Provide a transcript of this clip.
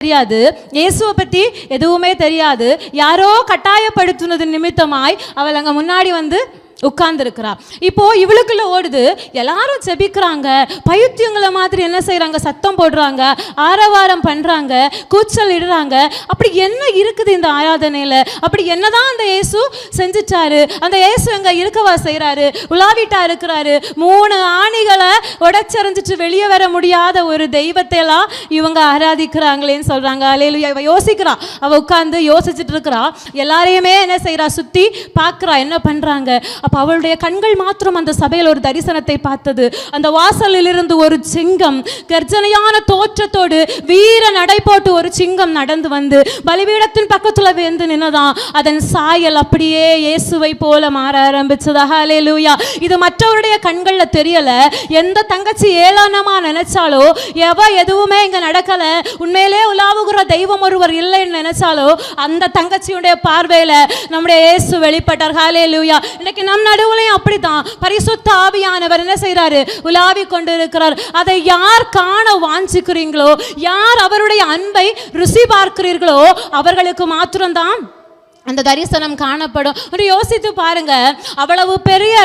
தெரியாது, இயேசுவை பற்றி எதுவுமே தெரியாது. யாரோ கட்டாயப்படுத்துனது நிமித்தமாய் அவள் அங்கே முன்னாடி வந்து உட்கார்ந்துருக்கிறா. இப்போ இவளுக்குள்ள ஓடுது, எல்லாரும் ஜெபிக்கிறாங்க, பைத்தியங்களை மாதிரி என்ன செய்யறாங்க, சத்தம் போடுறாங்க, ஆரவாரம் பண்றாங்க, கூச்சல் இடுறாங்க. அப்படி என்ன இருக்குது இந்த ஆராதனையில? அப்படி என்னதான் அந்த இயேசு செஞ்சுட்டாரு? அந்த இயேசு எங்க இருக்கவா செய்யறாரு? உலாவிட்டா இருக்கிறாரு. 3 ஆணிகளை உடைச்சறிஞ்சிட்டு வெளியே வர முடியாத ஒரு தெய்வத்தை எல்லாம் இவங்க ஆராதிக்கிறாங்களேன்னு சொல்றாங்க. அல்லேலூயா. இவ யோசிக்கிறா, அவ உட்கார்ந்து யோசிச்சுட்டு இருக்கிறா. எல்லாரையுமே என்ன செய்யறா, சுத்தி பார்க்கிறா என்ன பண்றாங்க. அப்ப அவளுடைய கண்கள் மாத்திரம் அந்த சபையில் ஒரு தரிசனத்தை பார்த்தது. அந்த வாசலில் இருந்து ஒரு சிங்கம் கர்ஜனையான தோற்றத்தோடு வீர நடை போட்டு ஒரு சிங்கம் நடந்து வந்து பலிபீடத்தின் பக்கத்துல வந்து நின்னதான். அதன் சாயல் அப்படியே இயேசுவை போல மாற ஆரம்பிச்சது. ஹல்லேலூயா. இது மற்றவருடைய கண்கள்ல தெரியல. எந்த தங்கச்சி ஏளனமா நினைச்சாலோ, எதுவுமே இங்க நடக்கல, உண்மையிலே உலாவுகிற தெய்வம் ஒருவர் இல்லைன்னு நினைச்சாலோ, அந்த தங்கச்சியுடைய பார்வையில நம்முடைய இயேசு வெளிப்பட்டார். ஹல்லேலூயா. இன்னைக்கு நம் நடுவுலையும் அப்படித்தான் பரிசுத்த ஆவியானவர் என்ன செய்யறாரு, உலாவி கொண்டு இருக்கிறார். அதை யார் காண வாஞ்சிக்கிறீங்களோ, யார் அவருடைய அன்பை ருசி பார்க்கிறீர்களோ, அவர்களுக்கு மாத்திரம்தான் அந்த தரிசனம் காணப்படும். யோசித்து பாருங்க, அவ்வளவு பெரிய